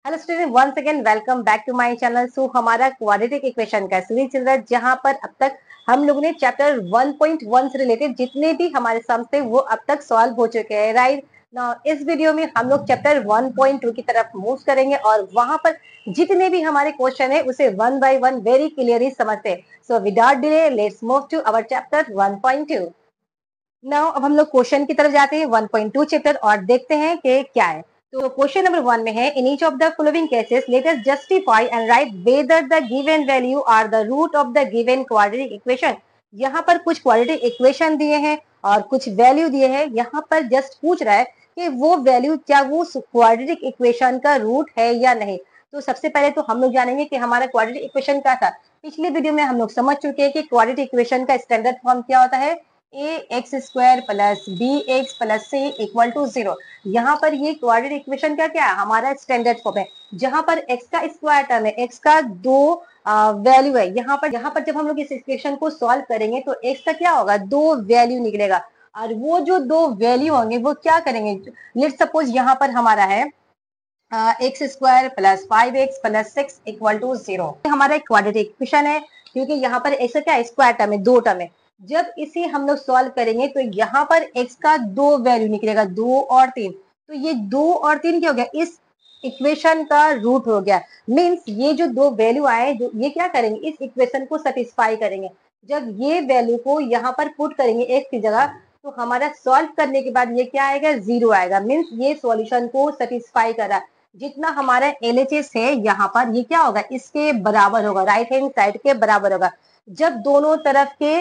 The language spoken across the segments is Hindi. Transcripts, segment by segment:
Hello student, once again welcome back to my channel. So हमारा क्वाड्रेटिक इक्वेशन का सीरीज चल रहा है, जहां पर अब तक हम लोगों ने चैप्टर 1.1 से रिलेटेड जितने भी हमारे सम्स थे वो अब तक सॉल्व हो चुके हैं, राइट। नाउ इस वीडियो में हम लोग चैप्टर 1.2 की तरफ मूव करेंगे और वहां पर जितने भी हमारे क्वेश्चन है उसे one by one very clearly समझते हैं। So without delay let's move to our chapter 1.2। Now अब हम लोग क्वेश्चन की तरफ जाते हैं 1.2 चैप्टर और देखते हैं कि क्या है। तो क्वेश्चन नंबर 1 में है, in each of the following cases let us justify and write whether the given value are the root of the given quadratic equation. यहाँ पर कुछ क्वाड्रेटिक इक्वेशन दिए हैं और कुछ वैल्यू दिए हैं। यहाँ पर जस्ट पूछ रहा है कि वो वैल्यू क्या वो क्वाड्रेटिक इक्वेशन का रूट है या नहीं। तो सबसे पहले तो हम लोग जानेंगे कि हमारा क्वाड्रेटिक इक्वेशन क्या था। पिछले वीडियो में हम लोग समझ चुके हैं कि क्वाड्रेटिक इक्वेशन का स्टैंडर्ड फॉर्म क्या होता है, A X square plus B X plus C equal to 0। यहाँ पर ये क्वाड्रेटिक इक्वेशन का क्या है, हमारा स्टैंडर्ड फॉर्म है, जहां पर x का स्क्वायर टर्म है, x का दो वैल्यू है। यहाँ पर जब हम लोग इस इक्वेशन को सॉल्व करेंगे तो x का क्या होगा, दो वैल्यू निकलेगा और वो जो दो वैल्यू होंगे वो क्या करेंगे। लेट्स सपोज यहाँ पर हमारा है X square plus 5x plus 6 equal to 0। हमारा एक क्वाड्रेटिक इक्वेशन है क्योंकि यहाँ पर x का क्या स्क्वायर टर्म है, दो टर्म है। जब इसे हम लोग सॉल्व करेंगे तो यहाँ पर x का दो वैल्यू निकलेगा, 2 और 3। तो ये 2 और 3 क्या हो गया, इस इक्वेशन का रूट हो गया। मीन्स ये जो दो वैल्यू आए जो ये क्या करेंगे, इस इक्वेशन को सेटिस्फाई करेंगे। जब ये वैल्यू को यहाँ पर पुट करेंगे x की जगह तो हमारा सॉल्व करने के बाद ये क्या आएगा, 0 आएगा। मीन्स ये सॉल्यूशन को सेटिस्फाई कर रहा है। जितना हमारा LHS है यहाँ पर ये क्या होगा, इसके बराबर होगा, राइट हैंड साइड के बराबर होगा। जब दोनों तरफ के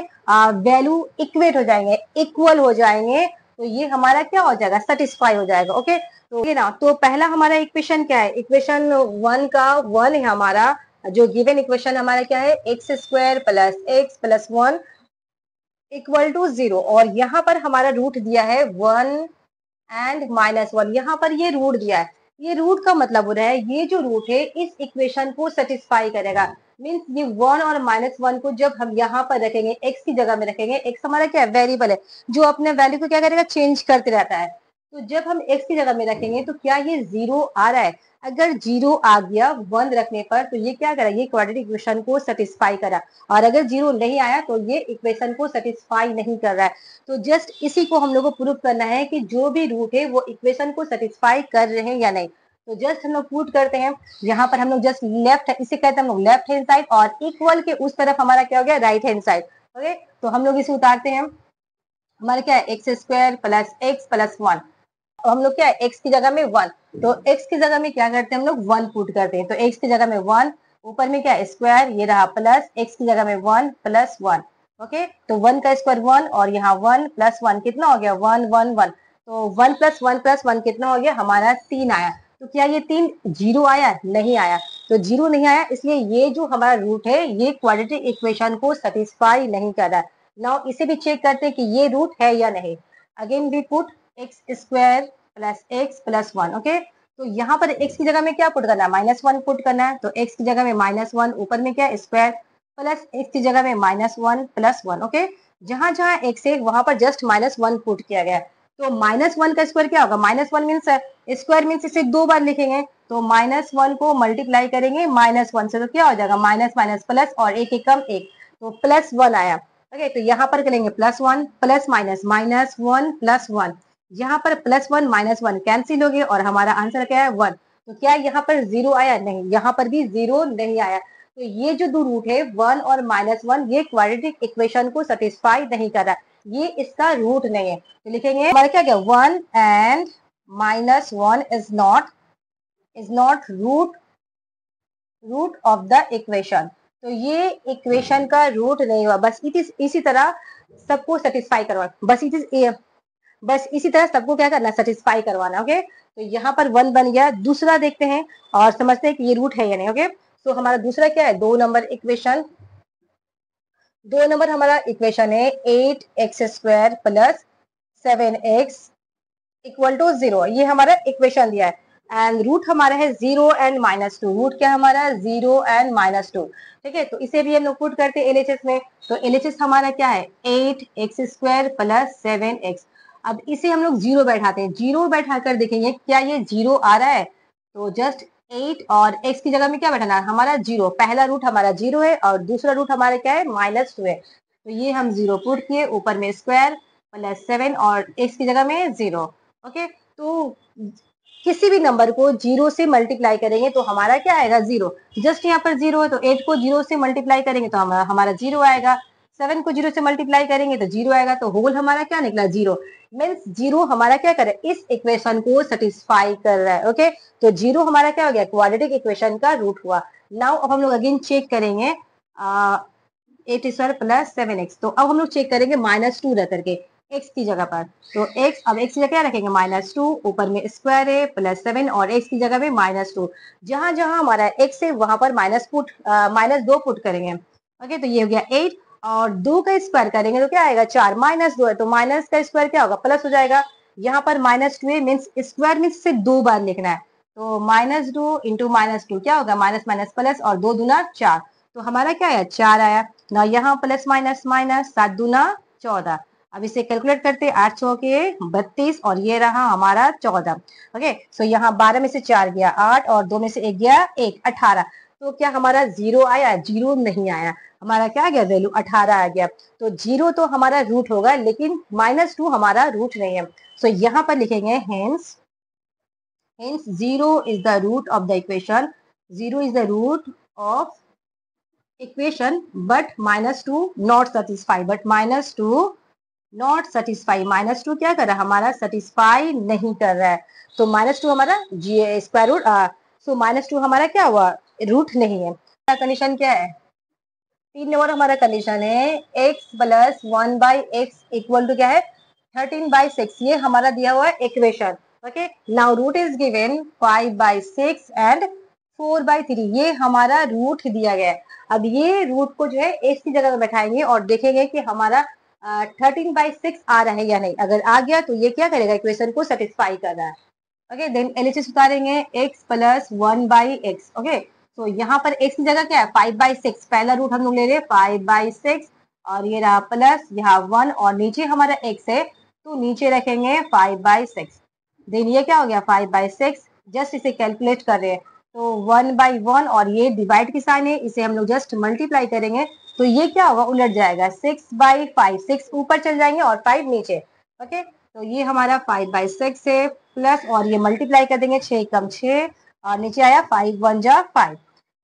वैल्यू इक्वेट हो जाएंगे, इक्वल हो जाएंगे, तो ये हमारा क्या हो जाएगा, सेटिस्फाई हो जाएगा। ओके, तो ये ना, तो पहला हमारा इक्वेशन क्या है, इक्वेशन 1 का 1 है हमारा। जो गिवन इक्वेशन हमारा क्या है, X square plus X plus 1 equal to 0। और यहाँ पर हमारा रूट दिया है 1 एंड -1। यहाँ पर ये रूट दिया है, ये रूट का मतलब हो रहा है ये जो रूट है इस इक्वेशन को सेटिस्फाई करेगा। मीन्स ये 1 और -1 को जब हम यहाँ पर रखेंगे, x की जगह में रखेंगे, x हमारा क्या है, वेरिएबल है जो अपने वैल्यू को क्या करेगा, चेंज करते रहता है। तो जब हम x की जगह में रखेंगे तो क्या ये 0 आ रहा है। अगर 0 आ गया 1 रखने पर तो ये क्या करा, ये क्वाड्रेटिक इक्वेशन को सेटिस्फाई करा। और अगर 0 नहीं आया तो ये इक्वेशन को सेटिस्फाई नहीं कर रहा है। तो जस्ट इसी को हम लोग को प्रूव करना है कि जो भी रूट है वो इक्वेशन को सेटिस्फाई कर रहे हैं या नहीं। तो जस्ट हम लोग प्रूव करते हैं। यहाँ पर हम लोग जस्ट लेफ्ट, इसे कहते हैं हम लोग लेफ्ट हैंड साइड, और इक्वल के उस तरफ हमारा क्या हो गया, राइट हैंड साइड। ओके, तो हम लोग इसे उतारते हैं। हमारा क्या है, X square plus X plus 1। हम लोग क्या है, x की जगह में 1, तो x की जगह में क्या करते हैं हम लोग, 1 पुट करते हैं। तो x की जगह में 1, ऊपर में क्या है स्क्वायर, ये रहा प्लस, x की जगह में 1 प्लस 1। ओके, तो 1 का स्क्वायर 1 और यहाँ 1 प्लस 1 कितना हो गया, 1 1 1। तो 1 प्लस 1 प्लस 1 कितना हो गया, हमारा 3 आया। तो क्या ये 3 0 आया, नहीं आया। तो 0 नहीं आया, इसलिए ये जो हमारा रूट है ये क्वाड्रेटिक इक्वेशन को सेटिस्फाई नहीं कर रहा है। नाउ इसे भी चेक करते हैं कि ये रूट है या नहीं। Again we put X square plus X plus 1। Okay, तो यहाँ पर x की जगह में क्या पुट करना है, -1 पुट करना है। तो x की जगह में -1, ऊपर में क्या स्क्वायर, प्लस x की जगह में -1 प्लस 1। ओके, जहां जहां x है वहां पर जस्ट -1 पुट किया गया है। तो -1 का स्क्वायर क्या होगा, -1 मीन्स स्क्वायर मीन्स इसे दो बार लिखेंगे। तो -1 को मल्टीप्लाई करेंगे -1 से, तो क्या हो जाएगा, माइनस माइनस प्लस, और एक एकम एक, तो प्लस 1 आया। ओके, तो यहाँ पर करेंगे +1 प्लस माइनस -1 प्लस 1। यहाँ पर +1 -1 कैंसिल हो गए और हमारा आंसर क्या है, 1। तो क्या यहाँ पर 0 आया, नहीं, यहाँ पर भी 0 नहीं आया। तो ये जो दो रूट है 1 और -1, ये क्वाड्रेटिक इक्वेशन को सेटिस्फाई नहीं कर रहा, ये इसका रूट नहीं है। तो लिखेंगे हमारा क्या क्या, 1 and -1 is not root of the equation. तो ये इक्वेशन का रूट नहीं हुआ। बस इसी तरह सबको सेटिस्फाई करवा, बस इसी तरह सबको क्या करना, सेटिस्फाई करवाना। ओके, तो यहाँ पर 1 बन गया। दूसरा देखते हैं और समझते हैं कि ये रूट है या नहीं। ओके, तो हमारा दूसरा क्या है, 2 नंबर इक्वेशन। 2 नंबर हमारा इक्वेशन है 8x square plus 7x equal to 0। ये हमारा इक्वेशन दिया है एंड रूट हमारा है 0 एंड -2। रूट क्या हमारा, 0 एंड -2। ठीक है, तो इसे भी हम लोग पुट करते हैं LHS में। तो LHS हमारा क्या है, 8x स्क्वायर प्लस 7x। अब इसे हम लोग 0 बैठाते हैं, 0 बैठा कर देखेंगे क्या ये 0 आ रहा है। तो जस्ट 8 और x की जगह में क्या बैठाना है हमारा 0। पहला रूट हमारा 0 है और दूसरा रूट हमारा क्या है -2 है, तो ये हम 0 पुट किए, ऊपर में स्क्वायर +7 और x की जगह में 0। ओके, तो किसी भी नंबर को 0 से मल्टीप्लाई करेंगे तो हमारा क्या आएगा 0। जस्ट यहाँ पर 0 है तो 8 को 0 से मल्टीप्लाई करेंगे तो हमारा 0 आएगा। 7 को 0 से मल्टीप्लाई करेंगे तो 0 आएगा, तो होल हमारा क्या निकला 0। मीन्स 0 हमारा क्या करे इस इक्वेशन को सेटिस्फाई कर रहा है। ओके, तो 0 हमारा क्या हो गया क्वाड्रेटिक इक्वेशन का रूट हुआ। नाउ अब हम लोग अगेन चेक करेंगे 8 स्क्वायर +7x, तो अब हम लोग चेक करेंगे -2 रख करके x की जगह पर। तो x, अब x की जगह क्या रखेंगे -2, ऊपर में स्क्वायर है +7 और x की जगह में -2। जहां जहां हमारा x है वहां पर -2 पुट करेंगे। ओके, तो ये हो गया 8 और 2 का स्क्वायर करेंगे तो क्या आएगा 4, -2 है तो माइनस का स्क्वायर क्या होगा प्लस हो जाएगा। यहाँ पर -2 है मीन्स स्क्वायर मीन्स से 2 बार लिखना है, तो -2 इंटू -2 क्या होगा माइनस माइनस प्लस और 2 दूना 4, तो हमारा क्या आया 4 आया ना। यहाँ प्लस माइनस माइनस 7 दूना 14। अब इसे कैलकुलेट करते 8 चौके 32 और ये रहा हमारा 14। ओके, सो यहाँ 12 में से 4 गया 8 और 2 में से 1 गया 1, 18। तो क्या हमारा 0 आया? 0 नहीं आया, हमारा क्या आ गया वैल्यू 18 आ गया। तो 0 तो हमारा रूट होगा लेकिन -2 हमारा रूट नहीं है। सो यहाँ पर लिखेंगे hence 0 is the root of the equation, 0 is the root of equation but -2 not satisfy, but -2 not satisfy, -2 क्या कर रहा है हमारा सेटिस्फाई नहीं कर रहा है, तो -2 हमारा स्क्वायर रूट, सो -2 हमारा क्या हुआ रूट नहीं है। कंडीशन क्या है 3 नंबर हमारा कंडीशन है x + 1/x इक्वल टू क्या है 13/6, ये हमारा दिया हुआ है equation. Okay, now root is given 5/6 and 4/3, ये हमारा रूट दिया गया है। अब ये रूट को जो है x की जगह में बैठाएंगे और देखेंगे कि हमारा 13/6 आ रहा है या नहीं। अगर आ गया तो ये क्या करेगा इक्वेशन को सेटिस्फाई कर रहा है। ओके, देन एलएचएस उतारेंगे x + 1/x। ओके, तो यहाँ पर x की जगह क्या है 5/6, पहला रूट हम लोग ले रहे 5/6 और ये रहा प्लस यहाँ 1 और नीचे हमारा x है तो नीचे रखेंगे 5/6। देन ये क्या हो गया 5/6, जस्ट इसे कैलकुलेट कर रहे हैं तो 1/1 और ये डिवाइड की साइन है, इसे हम लोग जस्ट मल्टीप्लाई करेंगे तो ये क्या होगा उलट जाएगा 6/5, 6 ऊपर चल जाएंगे और 5 नीचे। ओके, तो ये हमारा 5/6 है प्लस और ये मल्टीप्लाई कर देंगे 6 कम 6 और नीचे आया 5 1 जा 5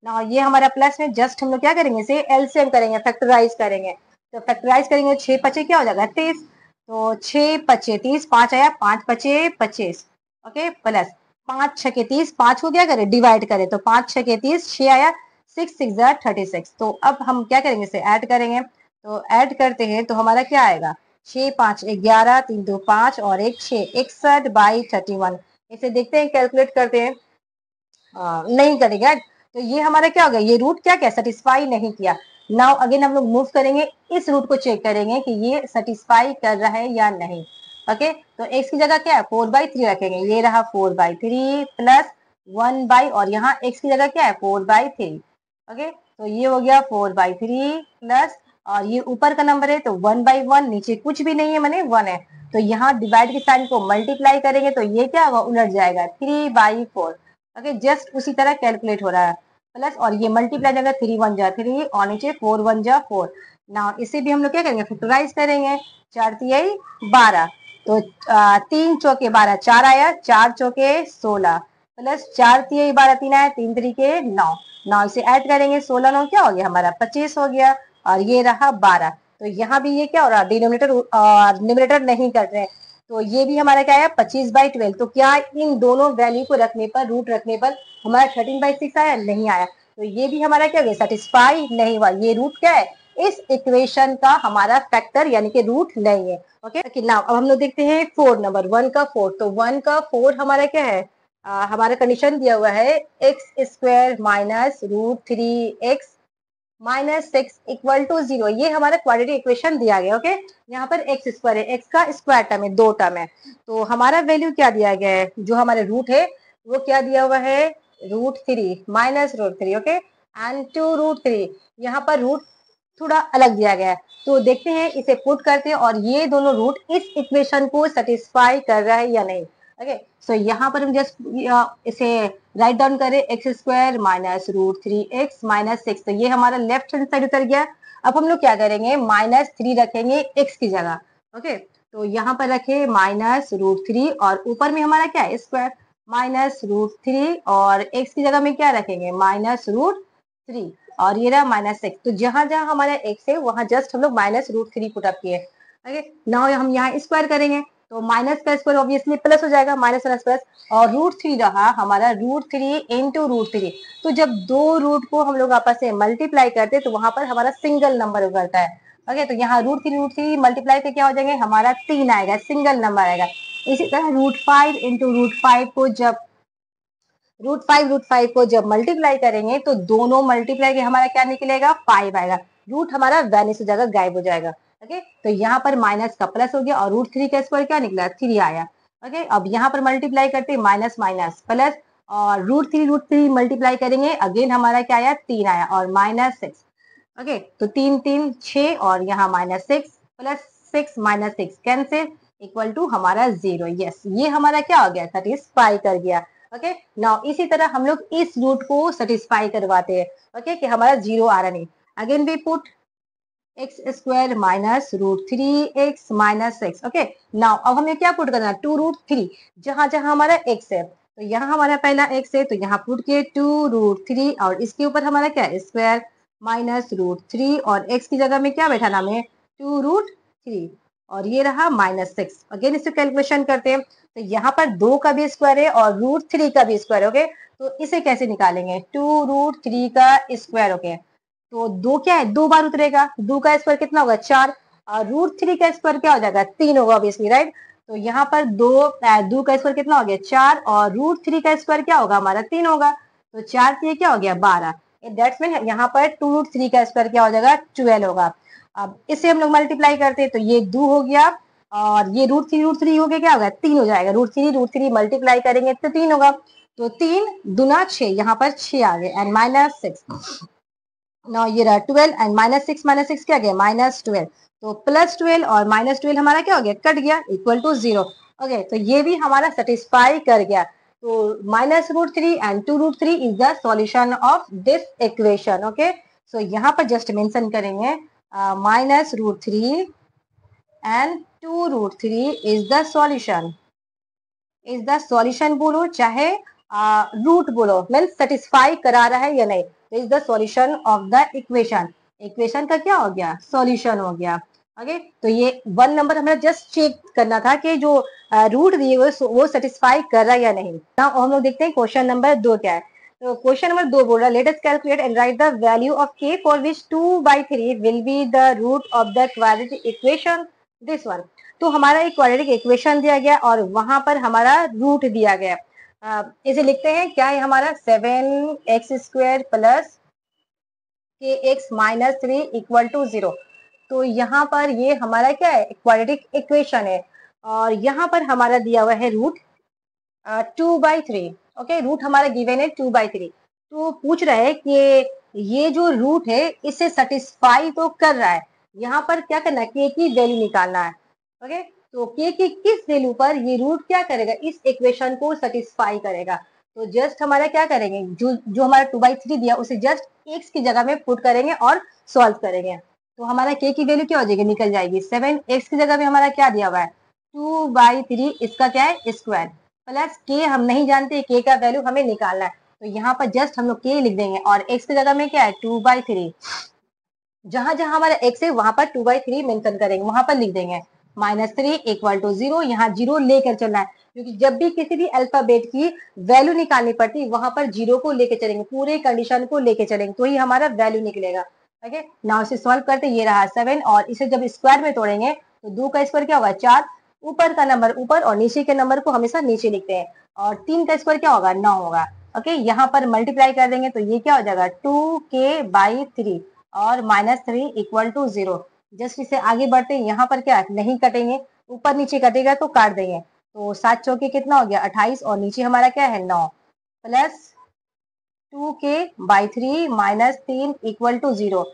ना, ये हमारा प्लस में जस्ट हम लोग क्या करेंगे इसे एलसीएम करेंगे फैक्टराइज करेंगे, तो फैक्टराइज करेंगे 6 पचे क्या हो जाएगा 30, तो 6 पचे 30, 5 आया 5 पचे 25। ओके, प्लस 5 6 के 30, 5 को क्या करें डिवाइड करें तो 5 6 के 30, 6 आया 6 6 जा 36। तो अब हम क्या करेंगे इसे ऐड करेंगे, तो ऐड करते हैं तो हमारा क्या आएगा 6 5 11, 3 2 5 और 1 6, 61/31। इसे देखते हैं कैलकुलेट करते हैं, नहीं करेगा तो ये हमारा क्या हो गया ये रूट क्या क्या सेटिस्फाई नहीं किया। नाउ अगेन हम लोग मूव करेंगे, इस रूट को चेक करेंगे कि ये सेटिस्फाई कर रहा है या नहीं। ओके, तो x की जगह क्या है 4/3 रखेंगे, ये रहा 4/3 प्लस 1 और यहाँ x की जगह क्या है 4/3। ओके, तो ये हो गया 4/3 प्लस और ये ऊपर का नंबर है तो 1/1, नीचे कुछ भी नहीं है मैंने 1 है, तो यहाँ डिवाइड के साइन को मल्टीप्लाई करेंगे तो ये क्या होगा उलट जाएगा 3/4। ओके, जस्ट उसी तरह कैलकुलेट हो रहा है प्लस और ये मल्टीप्लाई जाएगा 3 1 जा 3 और नीचे 4 1 जा 4। ना इसे भी हम लोग क्या करेंगे फैक्टराइज करेंगे 4 3 12, तो 3 चौके 12 4 आया 4 चौके 16 प्लस 4 3 12 3 आया 3 3 9। नाउ इसे ऐड करेंगे 16 9 क्या हो गया हमारा 25 हो गया और ये रहा 12। तो यहाँ भी ये क्या हो रहा डिनोमिनेटर और न्यूमरेटर नहीं कर रहे हैं, तो ये भी हमारा क्या आया 25/12। तो क्या इन दोनों वैल्यू को रखने पर रूट रखने पर हमारा 13/6 आया नहीं आया, तो ये भी हमारा क्या हुआ सेटिस्फाई नहीं हुआ, ये रूट क्या है इस इक्वेशन का हमारा फैक्टर यानी कि रूट नहीं है। ओके, नाउ अब हम लोग देखते हैं 4 नंबर 1 का 4, तो 1 का 4 हमारा क्या है हमारा कंडीशन दिया हुआ है x² -√3x -6 इक्वल टू 0, ये हमारा क्वाड्रेटिक इक्वेशन दिया गया। ओके, यहाँ पर x² है, x का स्क्वायर टर्म है 2 टर्म है, तो हमारा वैल्यू क्या दिया गया है जो हमारे रूट है वो क्या दिया हुआ है √3 -√3। ओके, एंड 2√3, यहाँ पर रूट थोड़ा अलग दिया गया है, तो देखते हैं इसे पुट करते हैं और ये दोनों रूट इस इक्वेशन को सेटिस्फाई कर रहा है या नहीं। ओके, सो यहाँ पर हम जस्ट इसे राइट डाउन करें, X square minus root three X minus six, तो ये हमारा लेफ्ट हैंड साइड उतर गया। अब हम लोग क्या करेंगे, माइनस थ्री रखेंगे एक्स की जगह। ओके, तो यहाँ पर रखे माइनस रूट थ्री और ऊपर में हमारा क्या है, स्क्वायर माइनस रूट थ्री, और एक्स की जगह में क्या रखेंगे, माइनस रूट थ्री, और ये रहा माइनस सिक्स। तो जहां जहां हमारा एक्स है वहां जस्ट हम लोग minus root three put up किए। ओके, नाउ हम यहाँ स्क्वायर करेंगे तो माइनस का स्क्वायर ऑब्वियसली प्लस हो जाएगा, माइनस प्लस प्लस, और रूट थ्री रहा हमारा root three into root three. तो जब दो रूट को हम लोग आपस में मल्टीप्लाई करते हैं तो वहां पर हमारा सिंगल नंबर उभरता है। ओके, तो यहाँ रूट थ्री मल्टीप्लाई पे क्या हो जाएंगे, हमारा तीन आएगा, सिंगल नंबर आएगा। इसी तरह root five into root five को जब मल्टीप्लाई करेंगे तो दोनों मल्टीप्लाई के हमारा क्या निकलेगा, फाइव आएगा। रूट हमारा वैनिश हो जाएगा, गायब हो जाएगा। ओके, तो यहाँ पर माइनस का प्लस हो गया और रूट थ्री का स्क्वायर क्या निकला, थ्री आया। ओके, अब यहाँ पर मल्टीप्लाई करते माइनस माइनस प्लस, और रूट थ्री मल्टीप्लाई करेंगे अगेन हमारा क्या आया, तीन आया और माइनस सिक्स। ओके, तो तीन तीन छह, और यहाँ minus six plus six minus six cancel, equal to हमारा जीरो। यस, ये हमारा क्या हो गया, सेटिस्फाई कर गया। ओके, नाउ इसी तरह हम लोग इस रूट को सेटिस्फाई करवाते हैं। ओके, कि हमारा जीरो आ रहा नहीं। Again we put X square minus root three X minus six. Okay, now अब हमें क्या पुट करना है, टू रूट थ्री, जहां जहां हमारा एक्स है। तो यहाँ हमारा पहला एक्स है तो यहाँ पुट किए टू रूट थ्री, और इसके ऊपर हमारा क्या है, स्क्वायर माइनस रूट थ्री, और एक्स की जगह में क्या बैठाना हमें, टू रूट थ्री, और ये रहा माइनस सिक्स। अगेन इसे कैलकुलेशन करते हैं, तो यहाँ पर दो का भी स्क्वायर है और रूट थ्री का भी स्क्वायर। ओके, तो इसे कैसे निकालेंगे, टू रूट थ्री का स्क्वायर। ओके, तो दो क्या है, दो बार उतरेगा, दो का स्क्वायर कितना होगा, चार, और रूट थ्री का स्क्वायर क्या हो जाएगा, तीन होगा ऑब्वियसली, राइट। तो यहाँ पर दो का स्क्वायर कितना हो गया, चार, और रूट थ्री का स्क्वायर क्या होगा हमारा, तीन होगा। तो चार से क्या हो गया, बारह। दैट्स मीन यहाँ पर टू रूट थ्री का स्क्वायर क्या हो जाएगा, ट्वेल्व होगा। अब इसे हम लोग मल्टीप्लाई करते हैं तो ये दो हो गया, और ये रूट थ्री हो गया, क्या होगा, तीन हो जाएगा। रूट थ्री मल्टीप्लाई करेंगे तो तीन होगा। तो तीन दुना छह, यहाँ पर छह आ गए, एंड माइनस सिक्स। नाउ ये रहा ट्वेल्व, एंड माइनस सिक्स क्या गया, माइनस ट्वेल्व। तो प्लस ट्वेल्व और माइनस ट्वेल्व हमारा क्या हो गया, कट गया, इक्वल टू जीरो। ओके, तो ये भी हमारा सेटिस्फाई कर गया। तो minus root three and two root three is the solution of this equation. Okay, so यहाँ पर जस्ट मेंशन करेंगे minus root three and two root three is the solution, is the solution बोलो चाहे रूट बोलो, मीन सेटिस्फाई करा रहा है या नहीं, तो is the solution of the equation. Equation का क्या हो गया, सॉल्यूशन हो गया। ओके, तो ये वन नंबर हमें जस्ट चेक करना था कि जो रूट दिए हुए वो सेटिस्फाई कर रहा है या नहीं। ना हम लोग देखते हैं क्वेश्चन नंबर दो क्या है। तो क्वेश्चन नंबर दो बोल रहा है, let us calculate and write the value of k for which 2/3 will be the root of the quadratic equation, this one. तो हमारा एक क्वाड्रेटिक इक्वेशन दिया गया और वहां पर हमारा रूट दिया गया। इसे लिखते हैं क्या है हमारा, seven X square plus K X minus three equal to zero. तो यहाँ पर ये हमारा क्या है, क्वाड्रेटिक इक्वेशन है, और यहाँ पर हमारा दिया हुआ है root two by three. Okay, root हमारा गिवन है टू बाई थ्री। तो पूछ रहा है कि ये जो रूट है इसे सेटिस्फाई तो कर रहा है, यहाँ पर क्या करना है, के की वैल्यू निकालना है। ओके, तो के की किस वैल्यू पर ये रूट क्या करेगा, इस इक्वेशन को सेटिस्फाई करेगा। तो जस्ट हमारा क्या करेंगे, जो जो हमारा टू बाई थ्री दिया उसे जस्ट एक्स की जगह में पुट करेंगे और सॉल्व करेंगे। तो हमारा के की वैल्यू क्या हो जाएगी, निकल जाएगी, सेवन एक्स की जगह में हमारा क्या दिया हुआ है, टू बाई थ्री, इसका क्या है, स्क्वायर, प्लस के हम नहीं जानते, के का वैल्यू हमें निकालना है। तो यहाँ पर जस्ट हम लोग के लिख देंगे, और एक्स की जगह में क्या है, टू बाई थ्री, जहां जहां हमारा एक्स है वहां पर टू बाई थ्री मेंशन करेंगे, वहां पर लिख देंगे minus three equal to zero. यहाँ जीरो लेकर चलना है, क्योंकि जब भी किसी भी अल्फाबेट की वैल्यू निकालनी पड़ती वहां पर जीरो को लेके चलेंगे, पूरे कंडीशन को लेके चलेंगे, तो ही हमारा वैल्यू निकलेगा। ओके, नाउ इसे सॉल्व करते, ये रहा सेवन, और इसे जब स्क्वायर में तोड़ेंगे तो दो का स्क्वायर क्या होगा, चार, ऊपर का नंबर ऊपर और नीचे के नंबर को हमेशा नीचे लिखते हैं, और तीन का स्क्वायर क्या होगा, नौ होगा। ओके, यहाँ पर मल्टीप्लाई कर देंगे तो ये क्या हो जाएगा, टू के बाई थ्री और minus three equal to zero. Just इसे आगे बढ़ते हैं, यहाँ पर क्या नहीं कटेंगे, ऊपर नीचे कटेगा तो काट देंगे। तो सात चौके कितना हो गया, अट्ठाईस, और नीचे हमारा क्या है, नौ, plus two K by three minus तीन इक्वल टू जीरो।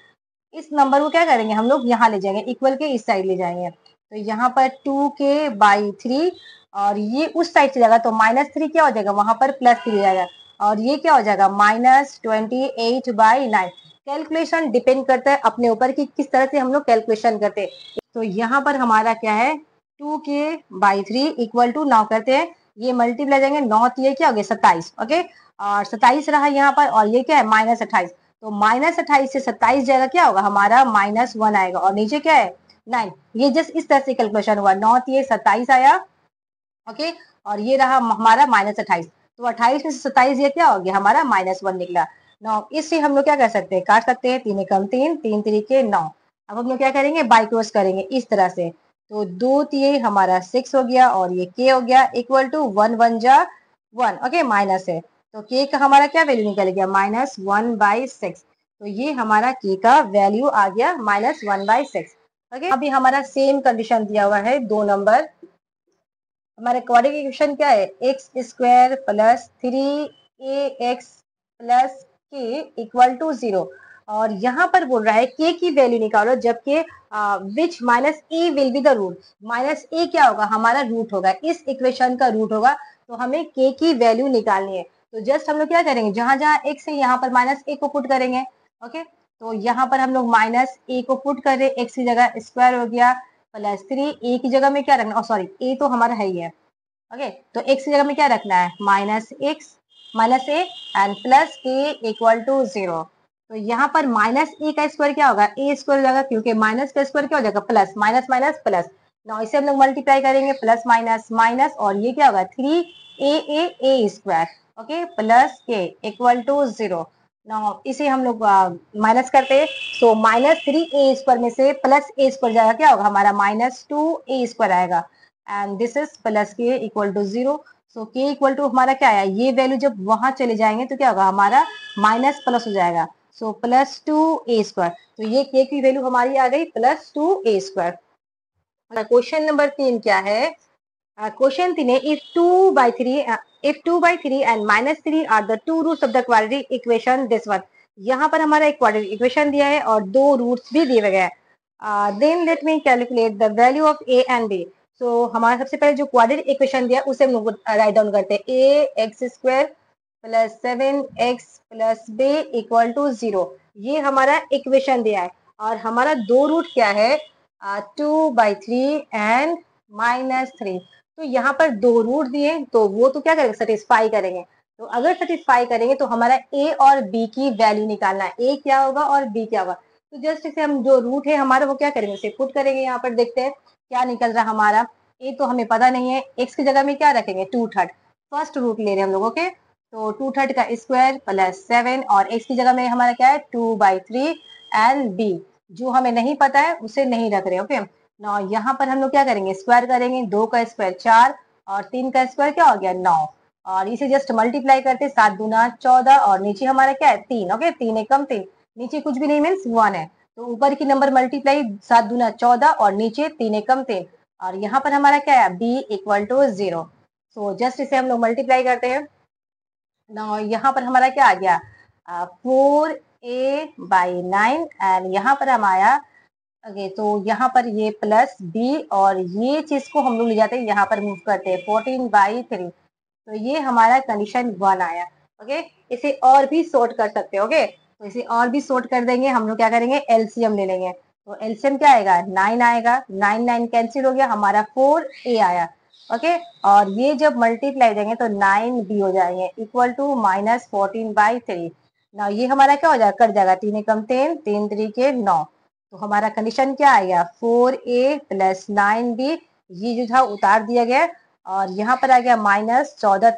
इस नंबर को क्या करेंगे हम लोग, यहाँ ले जाएंगे, इक्वल के इस साइड ले जाएंगे। तो यहाँ पर 2k/3 और ये उस साइड से जाएगा तो -3 क्या हो जाएगा, वहां पर +3 हो जाएगा और ये क्या हो जाएगा -28/9। कैलकुलेशन डिपेंड करता है अपने ऊपर कि किस तरह से हम लोग कैलकुलेशन करते हैं। तो यहाँ पर हमारा क्या है 2k/3 इक्वल टू 9 करते हैं, ये मल्टीप्लाई जाएंगे 9 ये क्या हो गया 27। ओके, और 27 रहा यहाँ पर और ये क्या है -28, तो -28 से 27 जाएगा क्या होगा हमारा -1 आएगा और नीचे क्या है 9। ये जस्ट इस तरह से कैलकुलेशन हुआ, 9 ये 27 आया। ओके, और ये रहा हमारा -28, तो 28 में से 27 ये क्या हो गया हमारा -1 निकला। 9 इससे हम लोग क्या कर सकते हैं, काट सकते हैं, 3 एकम 3, 3 तरीके 9। अब हम लोग क्या करेंगे, बाई क्रॉस करेंगे इस तरह से, तो 2 ये हमारा 6 हो गया और ये k हो गया इक्वल टू 1 1 जा 1। ओके, माइनस है तो k का हमारा क्या वैल्यू निकल गया -1/6। तो ये हमारा k का वैल्यू आ गया -1/6। ओके, अभी हमारा सेम कंडीशन दिया हुआ है 2 नंबर। हमारे क्वाड्रेटिक इक्वेशन क्या है, x² plus 3ax plus k equal to 0। और यहाँ पर बोल रहा है k की वैल्यू निकालो जबकि which minus e will be the root. Minus A क्या होगा हमारा रूट होगा, इस इक्वेशन का रूट होगा, तो हमें k की वैल्यू निकालनी है। तो जस्ट हम लोग क्या करेंगे, जहां जहां x है यहाँ पर -a को पुट करेंगे। ओके, तो यहाँ पर हम लोग -a को पुट कर रहे, x की जगह स्क्वायर हो गया +3, ए की जगह में क्या रखना, सॉरी ए तो हमारा है ही है। ओके, तो x की जगह में क्या रखना है -a and plus k equal to 0। तो यहाँ पर -a का स्क्वायर क्या होगा, a स्क्वायर हो जाएगा, क्योंकि माइनस का स्क्वायर क्या हो जाएगा प्लस, माइनस माइनस प्लस। ना इसे हम लोग मल्टीप्लाई करेंगे, प्लस माइनस माइनस और ये क्या होगा 3a square. Okay, plus k equal to 0। ना इसे हम लोग माइनस करते हैं, तो -3a स्क्वायर में से प्लस a स्क्वायर जाएगा क्या होगा हमारा -2a स्क्वायर आएगा and this is plus k equal to 0। So k equal to हमारा क्या आया, ये वैल्यू जब वहां चले जाएंगे तो क्या होगा हमारा माइनस प्लस हो जाएगा, सो +2a स्क्वायर। तो ये k की वैल्यू हमारी आ गई +2a स्क्वायर। क्वेश्चन नंबर 3 क्या है, क्वेश्चन 3 है if 2/3 and -3 are the two roots of the quadratic equation this one। यहाँ पर हमारा एक क्वाड्रेटिक इक्वेशन दिया है और 2 रूट्स भी दिए गए हैं। Then let me calculate the value of a and b। So हमारा सबसे पहले जो क्वाड्रेटिक इक्वेशन दिया उसे हम लोग राइट डाउन करते हैं, ax² plus 7x plus b equal to 0। ये हमारा इक्वेशन दिया है और हमारा 2 रूट क्या है 2/3 एंड -3। तो यहाँ पर 2 रूट दिए तो वो तो क्या करेंगे सेटिस्फाई करेंगे। तो अगर सेटिस्फाई करेंगे तो हमारा a और b की वैल्यू निकालना है, a क्या होगा और b क्या होगा। तो जस्ट इसे हम जो रूट है हमारा वो क्या करेंगे, उसे पुट करेंगे। यहाँ पर देखते हैं क्या निकल रहा हमारा, a तो हमें पता नहीं है, x की जगह में क्या रखेंगे 2/3, फर्स्ट रूट ले रहे हैं हम लोग। ओके, तो 2/3 का स्क्वायर प्लस 7 और x की जगह में हमारा क्या है 2/3 एंड b जो हमें नहीं पता है उसे नहीं रख रहे। ओके, ना यहाँ पर हम लोग क्या करेंगे स्क्वायर करेंगे, 2 का स्क्वायर 4 और 3 का स्क्वायर क्या हो गया 9 और इसे जस्ट मल्टीप्लाई करते 7 दूना 14 और नीचे हमारा क्या है 3। ओके, 3 एकम 3, नीचे कुछ भी नहीं मीन्स 1 है, तो ऊपर की नंबर मल्टीप्लाई 7 दूना 14 और नीचे 3 एकम 3 और यहाँ पर हमारा क्या है b equal to 0। So just इसे हम लोग मल्टीप्लाई करते हैं ना, यहाँ पर हमारा क्या आ गया 4a/9 एंड यहाँ पर हम आया ओके, तो यहाँ पर ये प्लस b और ये चीज को हम लोग ले जाते हैं यहाँ पर मूव करते हैं 14/3। तो ये हमारा कंडीशन 1 आया। ओके, इसे और भी सॉर्ट कर सकते हैं। ओके, तो इसे और भी सॉर्ट कर देंगे, हम लोग क्या करेंगे एलसीएम ले लेंगे। तो एलसीएम क्या आएगा 9 आएगा, 9 9 कैंसिल हो गया, हमारा 4a आया। ओके, और ये जब मल्टीप्लाई देंगे तो 9b हो जाएंगे इक्वल टू -14/3। ना ये हमारा क्या हो जाएगा कट जाएगा, 3 एकम 3, 3 तरीके 9। तो हमारा कंडीशन क्या आएगा 4a प्लस 9b, ये जो था उतार दिया गया और यहाँ पर आ गया -14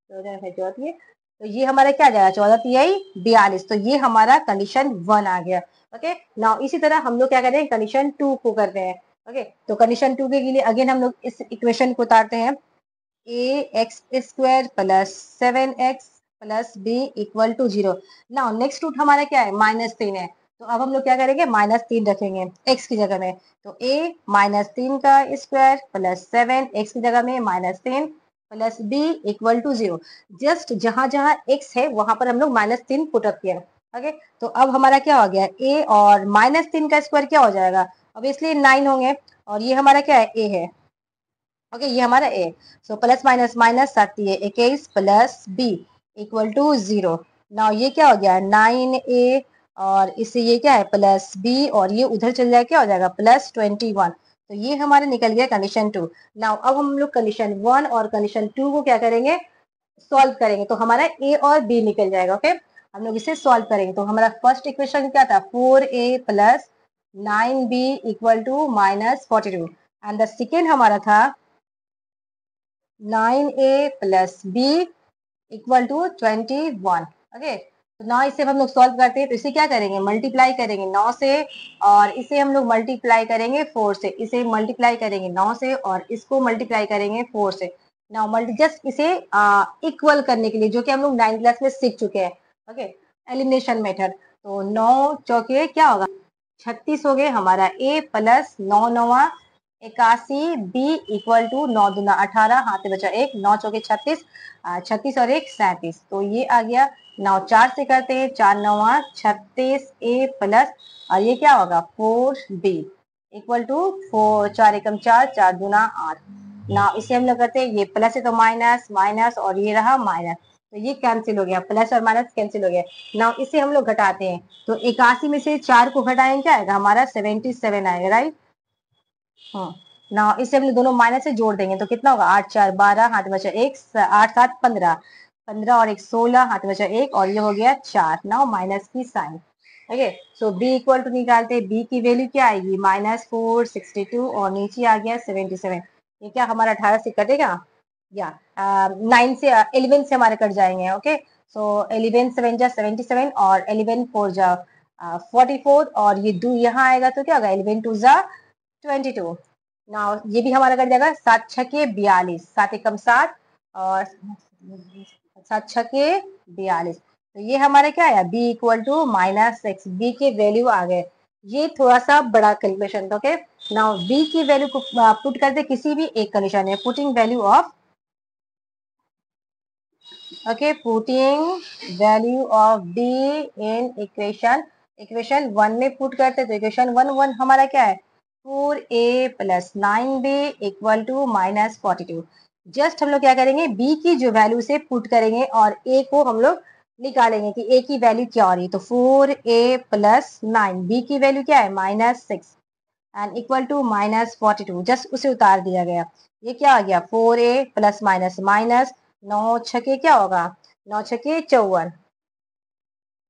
14 तो ये हमारा क्या आ जाएगा 14 42। तो ये हमारा कंडीशन 1 आ गया। ओके, नाउ इसी तरह हम लोग क्या करें कंडीशन 2 को करते हैं। ओके, तो कंडीशन 2 के लिए अगेन हम लोग इस इक्वेशन को उतारते हैं, ax² plus 7x plus b equal to 0। Now next root हमारा क्या है -3 है, तो अब हम लोग क्या करेंगे -3 रखेंगे x की जगह में, तो a -3 का स्क्वायर प्लस 7 x की जगह में -3 plus b equal to 0। Just जहां जहां x है वहां पर हम लोग -3 पुट अप किया। ओके, तो अब हमारा क्या हो गया a और -3 का स्क्वायर क्या हो जाएगा ऑब्वियसली 9 होंगे, और ये हमारा क्या है, ए है। ओके, ये हमारा A. So plus minus minus 21 plus B equal to 0। Now ये क्या हो गया, 9a, और इससे ये क्या है प्लस बी, और ये उधर चल जाए क्या हो जाएगा प्लस 21। तो ये हमारा निकल गया कंडीशन 2। नाउ अब हम लोग कंडीशन 1 और कंडीशन 2 को क्या करेंगे, सॉल्व करेंगे, तो हमारा ए और बी निकल जाएगा। ओके, हम लोग इसे सॉल्व करेंगे। तो हमारा फर्स्ट इक्वेशन क्या था, 4a plus 9b equal to minus 42, and the second हमारा था 9a plus b equal to 21। Okay, तो ना इसे हम लोग सॉल्व करते हैं, तो इसे क्या करेंगे, मल्टीप्लाई करेंगे 9 से, और इसे हम लोग मल्टीप्लाई करेंगे 4 से, इसे मल्टीप्लाई करेंगे 9 से, और इसको मल्टीप्लाई करेंगे 4 से। नाउ मल्टी जस्ट इसे इक्वल करने के लिए, जो कि हम लोग 9th क्लास में सीख चुके हैं। Okay, elimination method. तो 9 चौके क्या होगा, 36 हो गए हमारा ए, प्लस 9 नवा 81, बी इक्वल टू 9 दूना 18, हाथ में बचा 1, 9 चौके 36, 36 और 1 37, तो ये आ गया। 9 4 से करते हैं, 4 नवा 36 ए प्लस, और ये क्या होगा 4 बी इक्वल टू 4, 4 एकम 4, 4 दूना 8। ना इसे हम लोग करते हैं, ये प्लस है तो माइनस माइनस, और ये रहा माइनस, तो ये कैंसिल हो गया, प्लस और माइनस कैंसिल हो गया। ना इसे हम लोग घटाते हैं, तो 81 में से 4 को घटाएंगे, क्या आएगा हमारा 77 आएगा, राइट। हाँ, ना इसे हम लोग दोनों माइनस से जोड़ देंगे, तो कितना होगा, 8 4 12, हाथ में बचा 1, 8 7 15, 15 और 1 16, हाथ में बचा 1, और ये हो गया 4। नाउ माइनस की sign. Okay, so b equal to निकालते हैं, b की वैल्यू क्या आएगी, -462, और नीचे आ गया 77। ये क्या हमारा 18 से कटेगा, या 9 से 11 से हमारे कट जाएंगे। ओके, सो 11 7 जा 77, और 11 4 जा 44, और ये 2 यहाँ आएगा तो क्या होगा, 11 2 जा 22। नाउ ये भी हमारा कट जाएगा, 7 छके 42, 7 एकम 7, और 7 छके 42, तो ये हमारा क्या है, b इक्वल टू -6, b के वैल्यू आ गए। ये थोड़ा सा बड़ा कैलकुलेशन था। ओके, नाउ b की वैल्यू को पुट करते किसी भी एक कंडीशन में, putting value of, okay, putting value of b in equation 1 में पुट करते, तो इक्वेशन 1 हमारा क्या है, 4a plus 9b equal to -42। Just हम लोग क्या करेंगे, b की जो वैल्यू से पुट करेंगे, और a को हम लोग निकालेंगे कि a की वैल्यू क्या हो रही है। तो 4a प्लस 9, b की वैल्यू क्या है -6, एंड इक्वल टू -42, जस्ट उसे उतार दिया गया। ये क्या आ गया, 4a प्लस माइनस माइनस, 9 छके क्या होगा, 9 छके 54,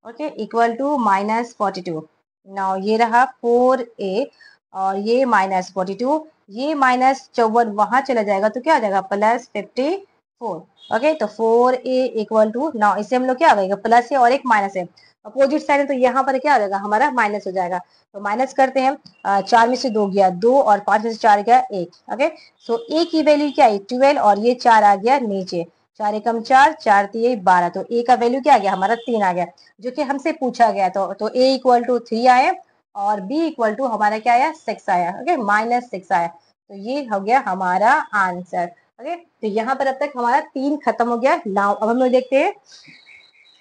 ओके, इक्वल टू -42। नाउ ये रहा 4a, और ये -42, ये -54 वहां चला जाएगा, तो क्या आ जाएगा +54। ओके, तो 4a इक्वल टू, नाउ इसे हम लोग क्या आ जाएगा, प्लस है और एक माइनस है, अपोजिट साइड है, तो यहाँ पर क्या आ जाएगा हमारा माइनस हो जाएगा। तो माइनस करते हैं, 4 में से 2 गया 2, और 5 में से 4 गया 1। ओके, सो a की वैल्यू क्या है 12, और ये 4 आ गया नीचे, 4 एकम 4, 4 3 12, तो a का वैल्यू क्या आ गया हमारा 3 आ गया, जो कि हमसे पूछा गया। तो a इक्वल टू 3 आया, और b इक्वल टू हमारा क्या आया 6 आया। ओके, -6 आया, तो ये हो गया हमारा आंसर। ओके, तो यहाँ पर अब तक हमारा 3 खत्म हो गया। नाउ अब हम लोग देखते हैं,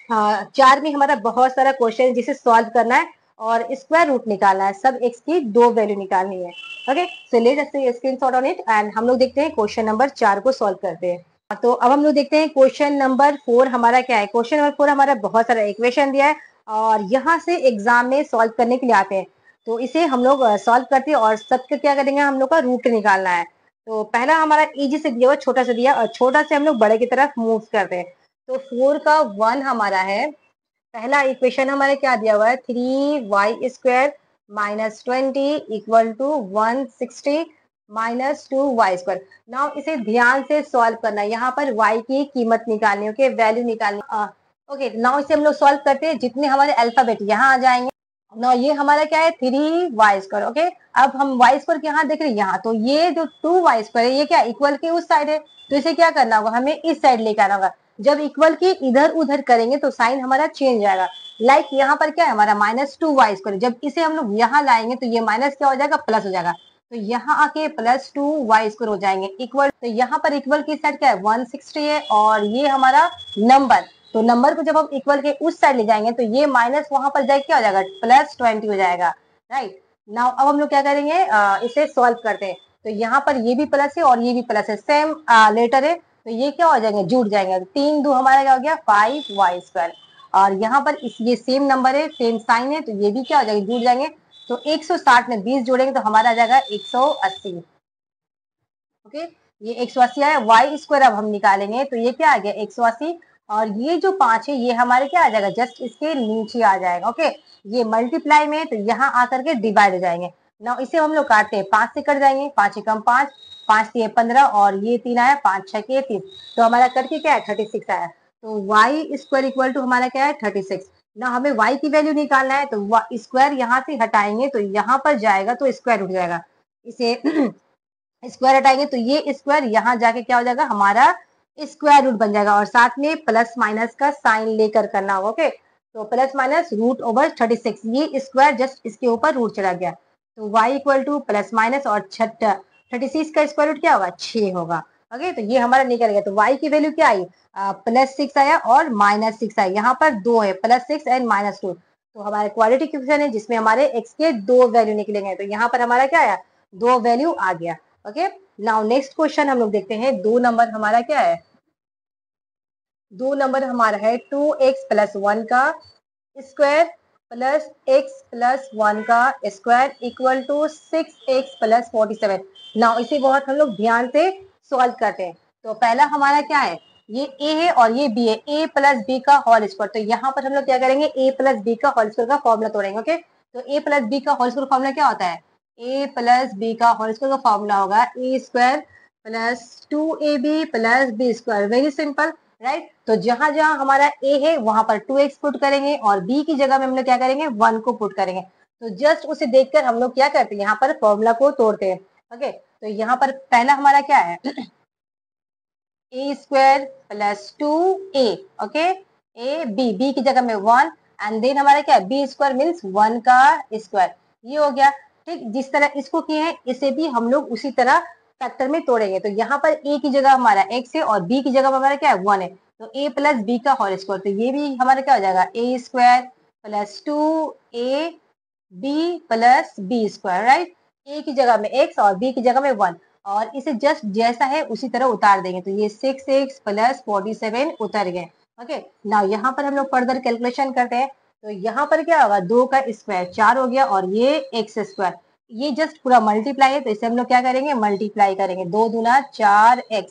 हाँ, 4 में हमारा बहुत सारा क्वेश्चन जिसे सॉल्व करना है, और स्क्वायर रूट निकालना है, सब x की 2 वैल्यू निकालनी है। Okay, so let us screenshot on it, and हम लोग देखते हैं क्वेश्चन नंबर 4 को सॉल्व करते हैं। तो अब हम लोग देखते हैं क्वेश्चन नंबर 4 हमारा क्या है। क्वेश्चन नंबर 4 हमारा बहुत सारा इक्वेशन दिया है, और यहाँ से एग्जाम में सॉल्व करने के लिए आते हैं, तो इसे हम लोग सॉल्व करते हैं, और सबके क्या करेंगे, हम लोग का रूट निकालना है। तो पहला हमारा इजी से दिया हुआ, छोटा सा दिया, और छोटा से हम लोग बड़े की तरफ मूव करते हैं। तो 4 का 1 हमारा है, पहला इक्वेशन हमारे क्या दिया हुआ है, 3y² -20 equal to 160 -2y²। Now इसे ध्यान से सॉल्व करना है, यहाँ पर y की कीमत निकालनी है, ओके, वैल्यू निकालनी। ओके, नाउ इसे हम लोग सॉल्व करते हैं, जितने हमारे अल्फाबेट यहाँ आ जाएंगे। ना ये हमारा क्या है 3y²। ओके, अब हम y² यहाँ देख रहे हैं, यहाँ तो ये जो 2y² है, ये क्या इक्वल के उस साइड है, तो इसे क्या करना होगा, हमें इस साइड लेकर आना होगा। जब इक्वल के इधर उधर करेंगे तो साइन हमारा चेंज आएगा। लाइक यहाँ पर क्या है हमारा -2y², जब इसे हम लोग यहाँ लाएंगे तो ये माइनस क्या हो जाएगा, प्लस हो जाएगा, तो यहाँ आके +2y² हो जाएंगे इक्वल। तो यहाँ पर इक्वल की साइड क्या है 160 है, और ये हमारा नंबर, तो नंबर को जब हम इक्वल के उस साइड ले जाएंगे तो ये माइनस वहां पर जाए क्या हो जाएगा +20 हो जाएगा, राइट। नाउ अब हम लोग क्या करेंगे, इसे सॉल्व करते हैं। तो यहाँ पर ये भी प्लस है और ये भी प्लस है, सेम लेटर है, तो ये क्या हो जाएंगे, जुड़ जाएंगे। 3 2 हमारा क्या हो गया 5y²। और यहाँ पर इस ये सेम नंबर है, सेम साइन है, तो ये भी क्या हो जाएंगे, जुड़ जाएंगे। तो 160 में 20 जोड़ेंगे तो हमारा आ जाएगा 180। ओके, ये 180 आया। y² अब हम निकालेंगे तो ये क्या आ गया 180। और ये जो 5 है ये हमारे क्या आ जाएगा, जस्ट इसके नीचे आ जाएगा। ओके, ये मल्टीप्लाई में तो यहाँ आकर के डिवाइड हो जाएंगे ना। इसे हम लोग काटते हैं, 5 से कट जाएंगे, 5 एकम 5, 5 3 15 और ये 3 आया, 5 6 के 3, तो हमारा करके क्या है 36 आया। तो y² इक्वल टू हमारा क्या है 36 ना। हमें y की वैल्यू निकालना है तो स्क्वायर यहाँ से हटाएंगे तो यहाँ पर जाएगा तो स्क्वायर उठ जाएगा। इसे स्क्वायर हटाएंगे तो ये स्क्वायर यहाँ जाके क्या हो जाएगा, हमारा स्क्वायर रूट बन जाएगा। और साथ में प्लस माइनस का साइन लेकर करना होगा। ओके, तो प्लस माइनस रूट ओवर 36, ये स्क्वायर जस्ट इसके ऊपर रूट चला गया। तो y equal two plus minus और 36 का स्क्वायर रूट क्या होगा 6 होगा। ओके, तो ये हमारा निकल गया। तो y की वैल्यू क्या आई, +6 आया और -6 आया। यहाँ पर दो है, +6 एंड -2, तो हमारा क्वाड्रेटिक इक्वेशन है जिसमें हमारे x के दो वैल्यू निकलेंगे। तो यहाँ पर हमारा क्या आया, दो वैल्यू आ गया। ओके, नाउ नेक्स्ट क्वेश्चन हम लोग देखते हैं। 2 नंबर हमारा क्या है, 2 नंबर हमारा है 2x+1 का स्क्वायर प्लस x+1 का square equal to 6x+47। Now इसे बहुत हम लोग ध्यान से सॉल्व करते हैं। तो पहला हमारा क्या है, ये a है और ये b है, a+b का होल स्क्वायर। तो यहाँ पर हम लोग क्या करेंगे, a+b का होल स्क्वायर का फॉर्मूला तोड़ेंगे। ओके, तो a+b का होल स्क्वायर फॉर्मूला क्या होता है, a+b का होल स्क्वायर का फॉर्मूला होगा a² + 2ab + b²। Very simple, right. तो जहां जहां हमारा a है वहां पर 2x पुट करेंगे और b की जगह में हम लोग क्या करेंगे 1 को पुट करेंगे। तो जस्ट उसे देखकर हम लोग क्या करते हैं, यहाँ पर फॉर्मूला को तोड़ते हैं। ओके, तो यहाँ पर पहला हमारा क्या है a² + 2a। ओके, b की जगह में 1 एंड देन हमारा क्या है b² मीन्स 1 का स्क्वायर। ये हो गया। ठीक, जिस तरह इसको किए हैं इसे भी हम लोग उसी तरह फैक्टर में तोड़ेंगे। तो यहाँ पर a की जगह हमारा x है और b की जगह हमारा क्या है 1 है, तो a + b का होल स्क्वायर। तो ये भी हमारा क्या हो जाएगा a² + 2ab + b², right. a की जगह में x और b की जगह में 1 और इसे जस्ट जैसा है उसी तरह उतार देंगे। तो ये 6x+47 उतर गए। ओके, नाउ यहाँ पर हम लोग फर्दर कैलकुलेशन करते हैं। तो यहाँ पर क्या होगा, 2 का स्क्वायर 4 हो गया और ये x², ये जस्ट पूरा मल्टीप्लाई है तो इसे हम लोग क्या करेंगे मल्टीप्लाई करेंगे, 2 दूना 4x।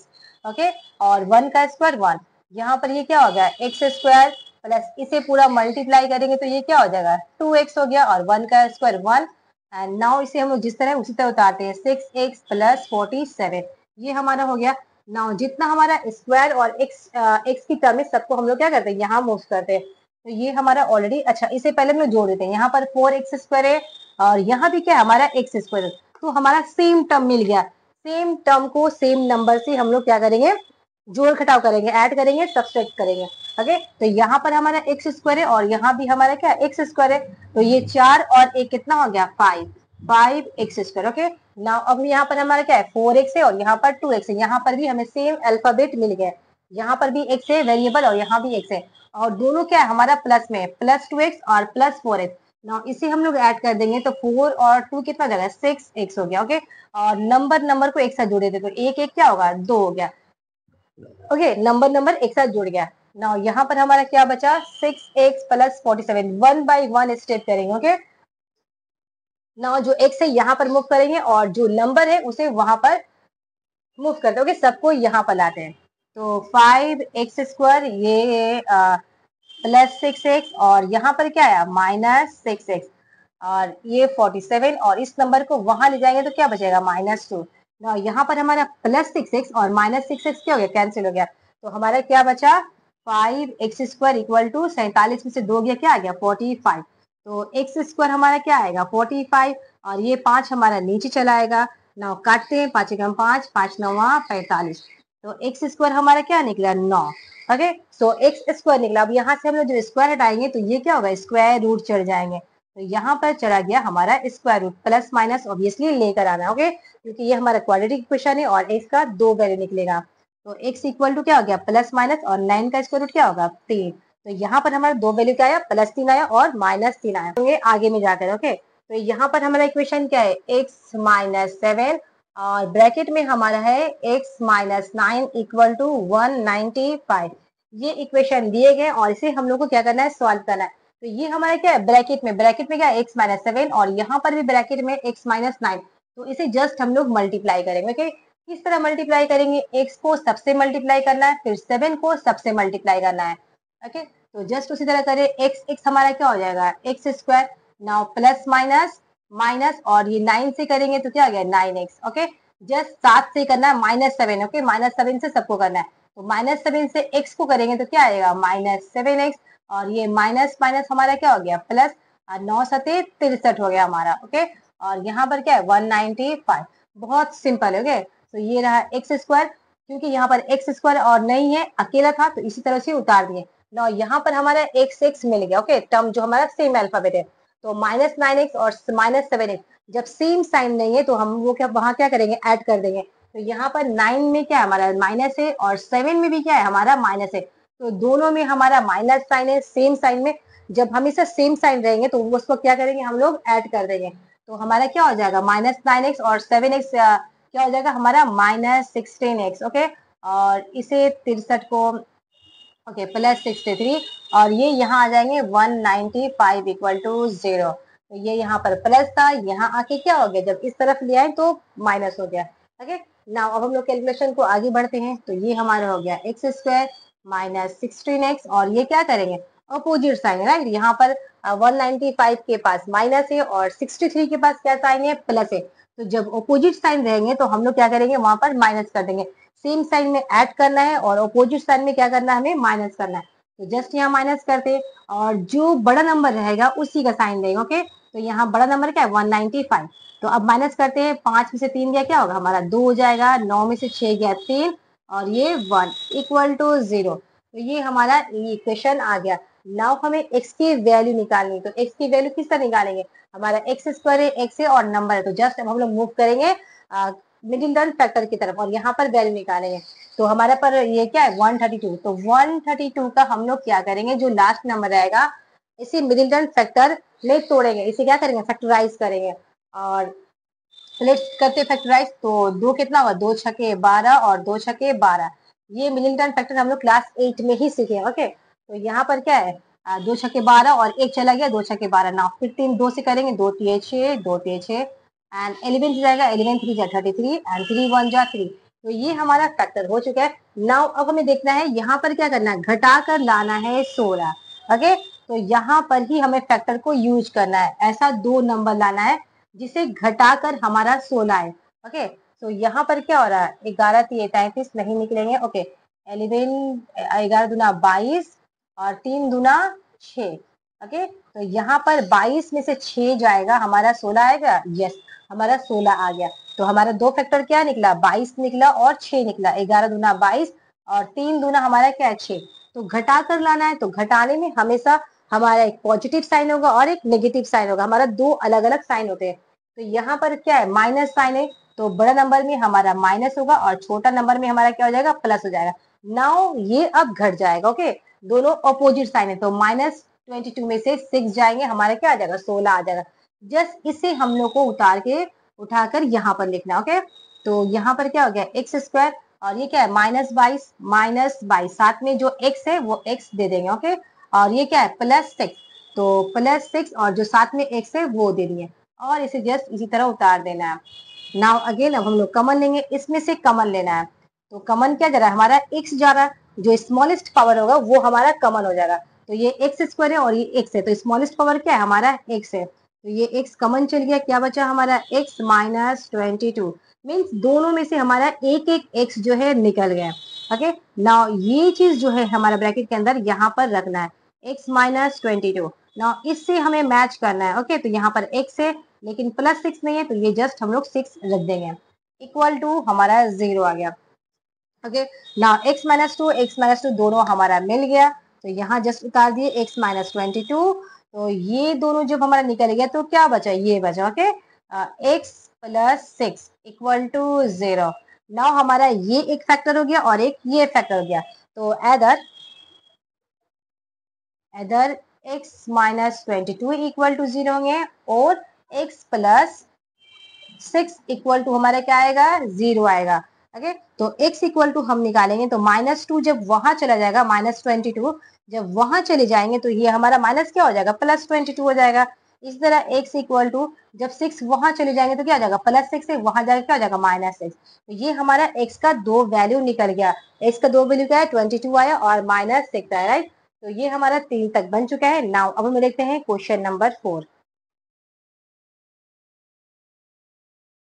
ओके, और 1 का स्क्वायर 1, यहाँ पर ये क्या हो गया x² प्लस इसे पूरा मल्टीप्लाई करेंगे तो ये क्या हो जाएगा 2x हो गया और 1 का स्क्वायर 1। एंड नाउ इसे हम लोग जिस तरह उसी तरह उतारते हैं, 6x+47, ये हमारा हो गया। नाउ जितना हमारा स्क्वायर और x की टर्म है सबको हम लोग क्या करते हैं यहाँ मूव करते हैं। तो ये हमारा ऑलरेडी, अच्छा इसे पहले हम लोग जोड़ देते हैं। यहाँ पर 4x² है और यहाँ भी क्या है हमारा x², तो हमारा सेम टर्म मिल गया। सेम टर्म को सेम नंबर से हम लोग क्या करेंगे, जोड़ घटाव करेंगे, ऐड करेंगे, सब्सट्रैक्ट करेंगे। ओके, तो यहाँ पर हमारा x² है और यहाँ भी हमारा क्या x² है, तो ये 4 और 1 कितना हो गया 5x²। ओके, नाउ अब यहाँ पर हमारा क्या है 4x है और यहाँ पर 2x है। यहाँ पर भी हमें सेम अल्फाबेट मिल गया, यहाँ पर भी x है वेरिएबल और यहाँ भी x है और दोनों क्या है हमारा प्लस में, +2x और +4x। नाउ इसे हम लोग ऐड कर देंगे तो 4 और 2 कितना हो जाएगा 6x हो गया। ओके, और नंबर को एक साथ जोड़ देते तो एक एक क्या होगा 2 हो गया। ओके, नंबर एक साथ जुड़ गया। नाउ यहाँ पर हमारा क्या बचा 6x+47, 1 बाय 1 स्टेप करेंगे। ओके, नाउ जो x है यहाँ पर मूव करेंगे और जो नंबर है उसे वहां पर मूव करते हैं। ओके, सबको यहाँ पर लाते हैं। तो 5x² ये +6x और यहाँ पर क्या आया -6x और ये 47 और इस नंबर को वहां ले जाएंगे तो क्या बचेगा -2। ना यहाँ पर हमारा +6x और -6x क्या हो गया कैंसिल हो गया, तो हमारा क्या बचा 5x² इक्वल टू 47 में से 2 गया क्या आ गया 45। तो x² हमारा क्या आएगा 45 और ये 5 हमारा नीचे चला आएगा। ना काटते हैं, 5 एकम 5, 5 9 45, तो x² हमारा क्या निकला 9। ओके, सो x² निकला। अब यहाँ से हम लोग जो स्क्वायर हटाएंगे तो ये क्या होगा स्क्वायर रूट चढ़ जाएंगे, तो यहाँ पर चला गया हमारा square root, plus minus obviously लेकर आना है। ओके, क्योंकि ये हमारा क्वाड्रेटिक इक्वेशन है और x का 2 वैल्यू निकलेगा। तो x इक्वल टू क्या हो गया प्लस माइनस और 9 का स्क्वायर रूट क्या होगा 3। तो यहाँ पर हमारा 2 वैल्यू क्या आया +3 आया और -3 आया। तो ये आगे में जाकर ओके, तो यहाँ पर हमारा इक्वेशन क्या है, x माइनस 7 और ब्रैकेट में हमारा है x माइनस 9 इक्वल टू 195। ये इक्वेशन दिए गए और इसे हम लोग को क्या करना है, सॉल्व करना है। तो ये हमारा क्या है, ब्रैकेट में क्या है, x माइनस 7 और यहाँ पर भी ब्रैकेट में x माइनस 9। तो इसे जस्ट हम लोग मल्टीप्लाई करेंगे। ओके, किस तरह मल्टीप्लाई करेंगे, x को सबसे मल्टीप्लाई करना है, फिर 7 को सबसे मल्टीप्लाई करना है। ओके, तो जस्ट उसी तरह करें, x हमारा क्या हो जाएगा, x square. Now plus minus minus और ये 9 से करेंगे तो क्या आ गया, 9x। ओके, जस्ट 7 से करना है -7। ओके, -7 से सबको करना है, तो -7 से x को करेंगे तो क्या आएगा, -7x और ये माइनस माइनस हमारा क्या हो गया, प्लस। 9 सते 63 हो गया हमारा। ओके, और यहाँ पर क्या है, 195। बहुत सिंपल है। ओके, तो ये रहा एक्स स्क्वायर, क्योंकि यहाँ पर एक्स स्क्वायर और नहीं है, अकेला था, तो इसी तरह से उतार दिए। ना यहाँ पर हमारा एक्स एक्स मिल गया। ओके, टर्म जो हमारा सेम अल्फाबेट है, तो -9x और -7x जब सेम साइन नहीं है तो हम वो क्या वहां क्या करेंगे, ऐड कर देंगे। तो यहाँ पर 9 में क्या है हमारा माइनस है और 7 में भी क्या है हमारा माइनस है, तो दोनों में हमारा माइनस साइन है, सेम साइन में। जब हमेशा सेम साइन रहेंगे तो उसको क्या करेंगे, हम लोग ऐड कर देंगे। तो हमारा क्या हो जाएगा, -9x और 7x क्या हो जाएगा हमारा, -16x। ओके, और इसे 63 को ओके प्लस 63 और ये यहाँ आ जाएंगे 195 इक्वल टू 0। तो ये यहाँ पर प्लस था, यहाँ आके क्या हो गया, जब इस तरफ ले आए तो माइनस हो गया। ओके, नाउ अब हम लोग कैलकुलेशन को आगे बढ़ते हैं। तो ये हमारा हो गया एक्स स्क्वायर -16x और ये क्या करेंगे, अपोजिट साइन है, राइट। यहाँ पर 195 के पास माइनस है और 63 के पास क्या साइन है, प्लस है। तो जब अपोजिट साइन रहेंगे तो हम लोग क्या करेंगे, वहां पर माइनस कर देंगे। सेम साइन में ऐड करना है और अपोजिट साइन में क्या करना है, हमें माइनस करना है। तो जस्ट यहाँ माइनस करते और जो बड़ा नंबर रहेगा उसी का साइन देगा। ओके, तो यहाँ बड़ा नंबर क्या है, 195। तो अब माइनस करते हैं, 5 में से 3 गया क्या होगा हमारा, 2 हो जाएगा। 9 में से 6 गया 3 और ये 1 इक्वल टू 0। तो ये हमारा इक्वेशन आ गया। नाउ हमें x की वैल्यू निकालनी, तो x की वैल्यू किस तरह निकालेंगे, हमारा एक्स स्क्वायर है, x है और नंबर है, तो जस्ट अब हम लोग मूव करेंगे मिडिल टर्म फैक्टर की तरफ और यहाँ पर वैल्यू निकालेंगे। तो हमारे पर ये क्या है, 132। तो 132 का हम लोग क्या करेंगे, जो लास्ट नंबर आएगा इसी मिडिल टर्म फैक्टर में तोड़ेंगे, इसे क्या करेंगे, फैक्टराइज करेंगे। और लेट्स करते फैक्टराइज, तो 2 कितना होगा, 2 छके 12 और 2 छके 12। ये मिलियन फैक्टर हम लोग क्लास 8 में ही सीखे। ओके, तो यहाँ पर क्या है, 2 छके 12 और एक चला गया, 2 छके 12। नाउ 15 2 से करेंगे, 2 तिये 6, 2 तिये 6 एंड 11 से जाएगा, 11 3 जा 33 एंड 3 1 जा 3। तो ये हमारा फैक्टर हो चुका है। नाउ अब हमें देखना है यहाँ पर क्या करना है, घटा कर लाना है 16। ओके, तो यहाँ पर ही हमें फैक्टर को यूज करना है, ऐसा दो नंबर लाना है जिसे घटाकर हमारा 16 है। ओके, तो यहाँ पर क्या हो रहा है, 11 तिये 33 नहीं निकलेंगे। ओके, 11 11 दूना 22 और 3 दूना 6। ओके, तो यहाँ पर 22 में से 6 जाएगा, हमारा 16 आएगा। यस, हमारा 16 आ गया। तो हमारा दो फैक्टर क्या निकला, 22 निकला और 6 निकला। 11 दूना 22 और 3 दूना हमारा क्या है, 6। तो घटा कर लाना है, तो घटाने में हमेशा हमारा एक पॉजिटिव साइन होगा और एक नेगेटिव साइन होगा, हमारा दो अलग अलग साइन होते हैं। तो यहाँ पर क्या है, माइनस साइन है, तो बड़ा नंबर में हमारा माइनस होगा और छोटा नंबर में हमारा क्या हो जाएगा, प्लस हो जाएगा। नाउ ये अब घट जाएगा। ओके, दोनों अपोजिट साइन है, तो -22 में से 6 जाएंगे, हमारा क्या आ जाएगा, 16 आ जाएगा। जस्ट इसे हम लोग को उठाकर यहाँ पर लिखना। ओके, तो यहाँ पर क्या हो गया, एक्स स्क्वायर और ये क्या है, -22 साथ में जो x है वो x दे देंगे। ओके, और ये क्या है, +6, तो +6 और जो साथ में x है वो दे दिए और इसे जस्ट इसी तरह उतार देना है। नाउ अगेन अब हम लोग कमन लेंगे, इसमें से कमन लेना है। तो कमन क्या जा रहा है, हमारा x जा रहा है, जो स्मॉलेस्ट पावर होगा वो हमारा कमन हो जाएगा। तो ये एक्स स्क्वायर है और ये x है, तो स्मॉलेस्ट पावर क्या है, हमारा x है। तो ये x कमन चल गया, क्या बचा हमारा, x -22 मीन्स दोनों में से हमारा एक एक x जो है निकल गया। ओके, नाउ ये चीज जो है हमारा ब्रैकेट के अंदर यहाँ पर रखना है, x -22। नाउ इससे हमें मैच करना है। ओके, तो यहाँ पर x है लेकिन +6 नहीं है, तो ये जस्ट हम लोग 6 रख देंगे, इक्वल टू हमारा 0 आ गया। ओके, नाउ x -2 दोनों हमारा मिल गया, तो यहाँ जस्ट उतार दिए x -22। तो ये दोनों जब हमारा निकल गया तो क्या बचा, ये बचा। Okay, x +6 equal to 0। Now हमारा ये एक फैक्टर हो गया और एक ये फैक्टर हो गया, तो एदर x -22 इक्वल टू 0 होंगे और एक्स प्लस 6 इक्वल टू हमारा क्या आएगा, 0 आएगा। ओके, तो x इक्वल टू हम निकालेंगे तो -2 जब वहां चला जाएगा, -22 जब वहां चले जाएंगे तो ये हमारा माइनस क्या हो जाएगा, +22 हो जाएगा। इस तरह x इक्वल टू जब 6 वहां चले जाएंगे तो क्या हो जाएगा, +6 है, वहां जाकर क्या हो जाएगा, -6। तो ये हमारा x का दो वैल्यू निकल गया। x का दो वैल्यू क्या है, 22 आया और -6 आया, राइट। तो ये हमारा 3 तक बन चुका है। नाउ अब हम देखते हैं क्वेश्चन नंबर 4।